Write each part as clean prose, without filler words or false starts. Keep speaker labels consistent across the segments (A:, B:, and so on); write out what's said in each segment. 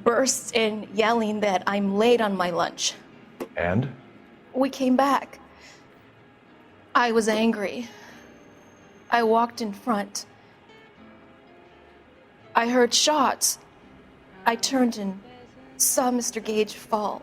A: bursts in yelling that I'm late on my lunch.
B: And?
A: We came back. I was angry. I walked in front. I heard shots. I turned and saw Mr. Gage fall.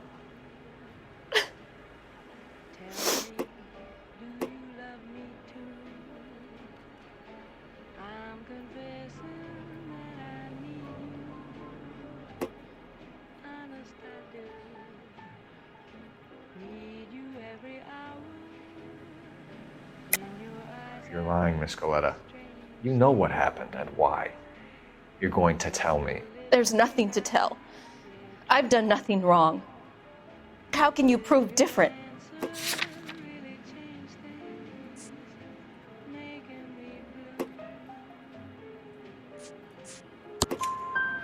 B: You're lying, Miss Coletta. You know what happened and why. You're going to tell me.
A: There's nothing to tell. I've done nothing wrong. How can you prove different?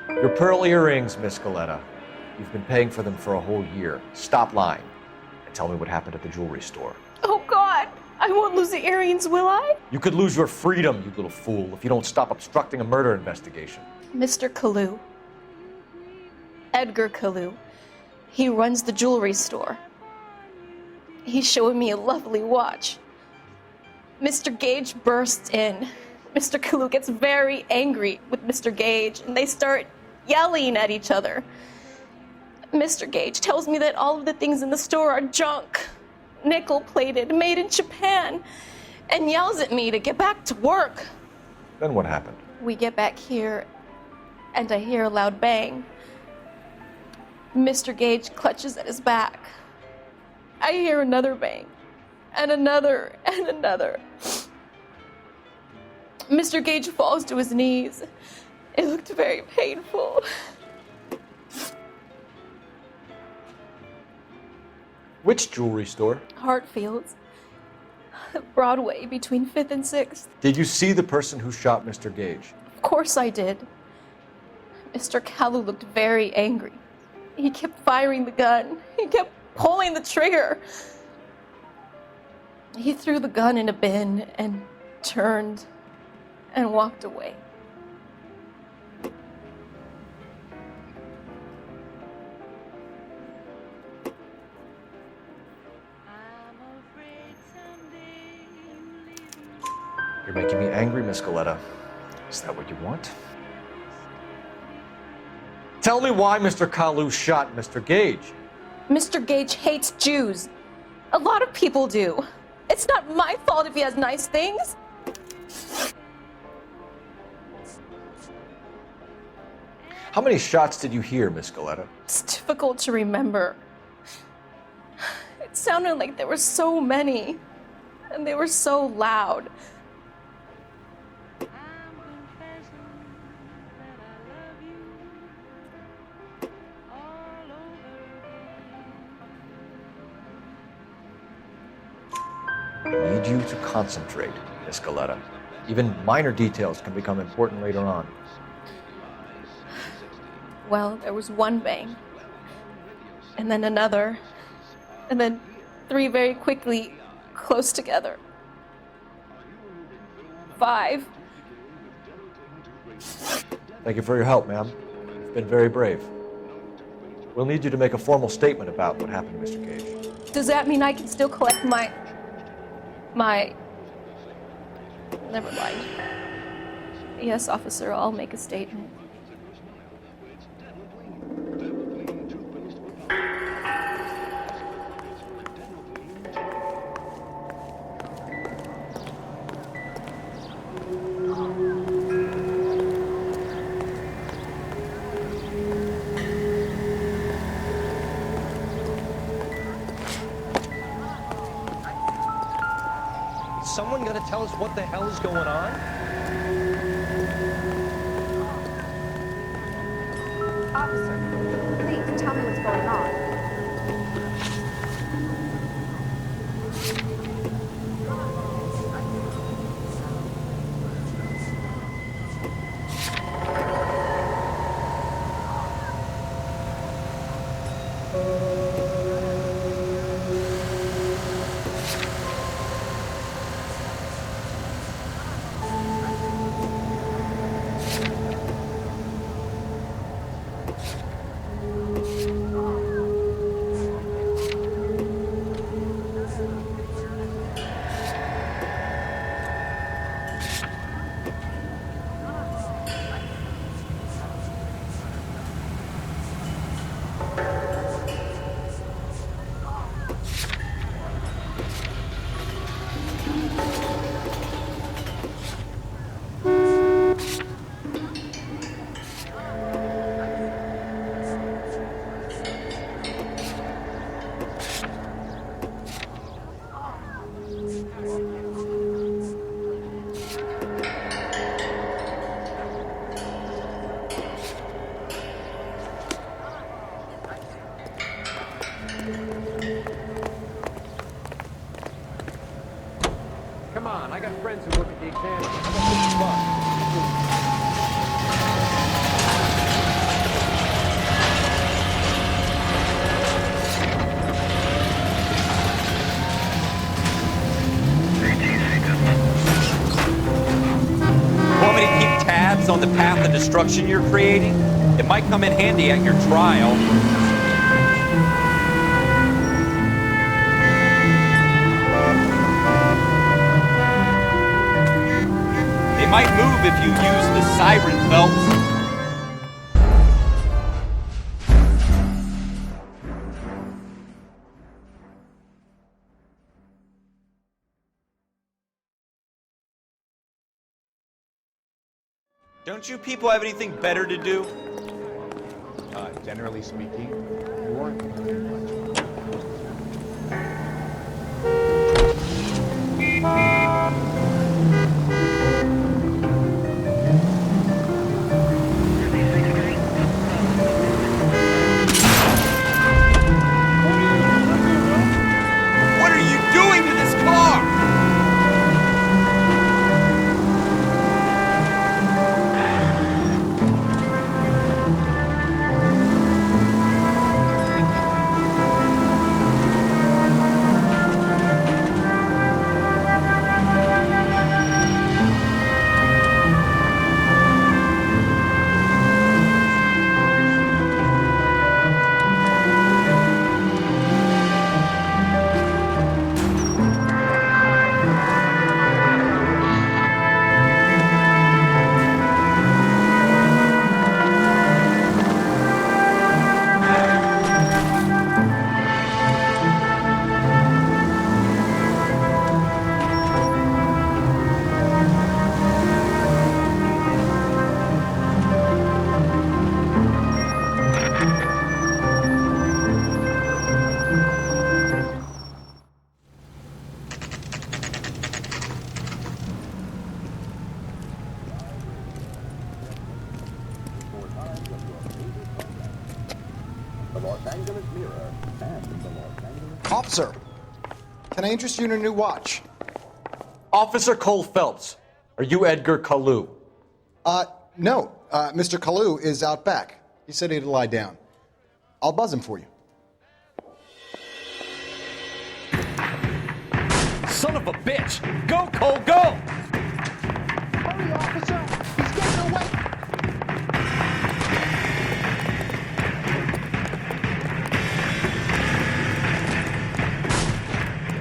B: Your pearl earrings, Miss Coletta. You've been paying for them for a whole year. Stop lying and tell me what happened at the jewelry store.
A: Oh God, I won't lose the earrings, will I?
B: You could lose your freedom, you little fool, if you don't stop obstructing a murder investigation.
A: Mr. Kalu. Edgar Kalu. He runs the jewelry store. He's showing me a lovely watch. Mr. Gage bursts in. Mr. Kalu gets very angry with Mr. Gage, and they start yelling at each other. Mr. Gage tells me that all of the things in the store are junk, nickel-plated, made in Japan, and yells at me to get back to work.
B: Then what happened?
A: We get back here, and I hear a loud bang. Mr. Gage clutches at his back. I hear another bang, and another, and another. Mr. Gage falls to his knees. It looked very painful.
B: Which jewelry store?
A: Hartfield's. Broadway, between 5th and 6th.
B: Did you see the person who shot Mr. Gage?
A: Of course I did. Mr. Kalu looked very angry. He kept firing the gun. He kept pulling the trigger. He threw the gun in a bin and turned and walked away.
B: You're making me angry, Miss Coletta. Is that what you want? Tell me why Mr. Kalu shot Mr. Gage.
A: Mr. Gage hates Jews. A lot of people do. It's not my fault if he has nice things.
B: How many shots did you hear, Miss Coletta?
A: It's difficult to remember. It sounded like there were so many, and they were so loud.
B: I need you to concentrate, Miss Coletta. Even minor details can become important later on.
A: Well, there was one bang, and then another, and then 3 very quickly, close together. 5.
B: Thank you for your help, ma'am. You've been very brave. We'll need you to make a formal statement about what happened to Mr. Gage.
A: Does that mean I can still collect my... Never mind. Yes, officer, I'll make a statement.
C: Someone gonna tell us what the hell is going on?
D: Officer, please tell me what's going on.
E: Want me to keep tabs on the path of destruction you're creating? It might come in handy at your trial. They might move if you use the siren belts. Don't you people have anything better to do?
F: Generally speaking, you aren't doing much.
E: What are you doing to this car?
G: Officer, can I interest you in a new watch?
B: Officer Cole Phelps, are you Edgar Kalu?
G: No. Mr. Kalu is out back. He said he'd lie down. I'll buzz him for you.
E: Son of a bitch! Go, Cole, go!
F: Hurry, officer! He's getting away!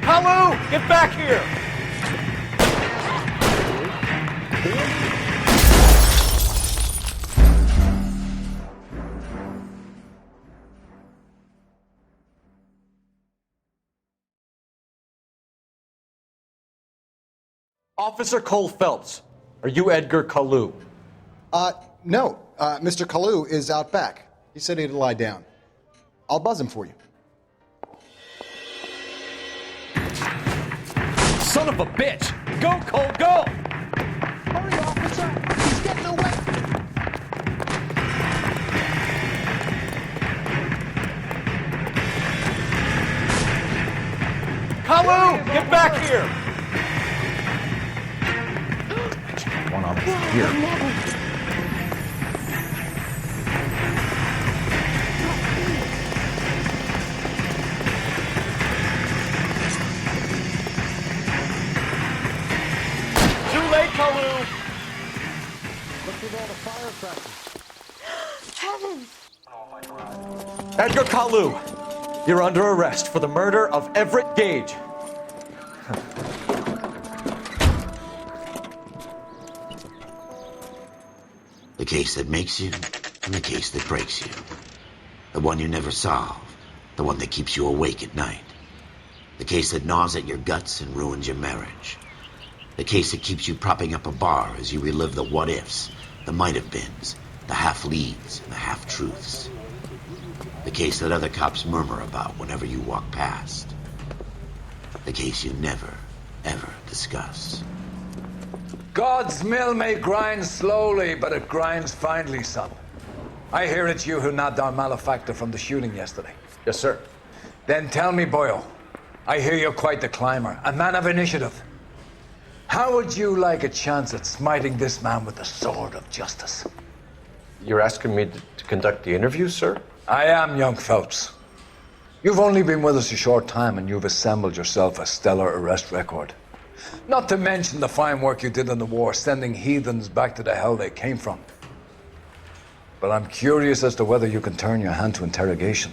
E: Kalu, get back here!
B: Officer Cole Phelps, are you Edgar Kalu?
G: No. Mr. Kalu is out back. He said he'd lie down. I'll buzz him for you.
E: Son of a bitch! Go, Cole, go!
F: Hurry, officer! He's getting away!
E: Kalu, get back here!
B: One on here.
E: Too late, Kalu!
F: Look at all the firecrackers.
A: Heavens!
B: Edgar Kalu, you're under arrest for the murder of Everett Gage.
H: The case that makes you, and the case that breaks you. The one you never solve, the one that keeps you awake at night. The case that gnaws at your guts and ruins your marriage. The case that keeps you propping up a bar as you relive the what-ifs, the might-have-beens, the half-leads, and the half-truths. The case that other cops murmur about whenever you walk past. The case you never, ever discuss.
I: God's mill may grind slowly, but it grinds finely, son. I hear it's you who nabbed our malefactor from the shooting yesterday.
B: Yes, sir.
I: Then tell me, Boyle, I hear you're quite the climber, a man of initiative. How would you like a chance at smiting this man with the sword of justice?
B: You're asking me to conduct the interview, sir?
I: I am, young Phelps. You've only been with us a short time and you've assembled yourself a stellar arrest record. Not to mention the fine work you did in the war, sending heathens back to the hell they came from. But I'm curious as to whether you can turn your hand to interrogation.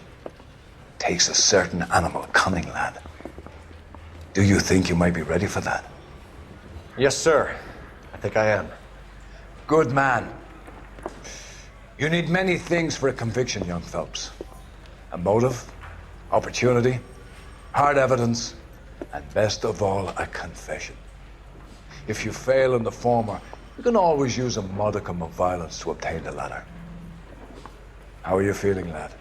I: Takes a certain animal cunning, lad. Do you think you might be ready for that?
B: Yes, sir. I think I am.
I: Good man. You need many things for a conviction, young Phelps. A motive, opportunity, hard evidence, and best of all, a confession. If you fail in the former, you can always use a modicum of violence to obtain the latter. How are you feeling, lad?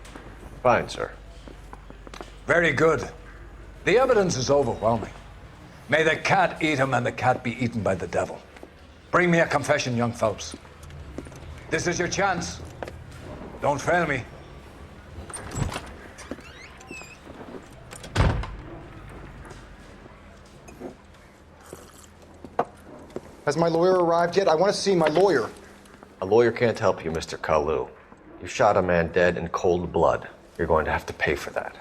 B: Fine, sir.
I: Very good. The evidence is overwhelming. May the cat eat him and the cat be eaten by the devil. Bring me a confession, young Phelps. This is your chance. Don't fail me.
G: Has my lawyer arrived yet? I want to see my lawyer.
B: A lawyer can't help you, Mr. Kalu. You shot a man dead in cold blood. You're going to have to pay for that.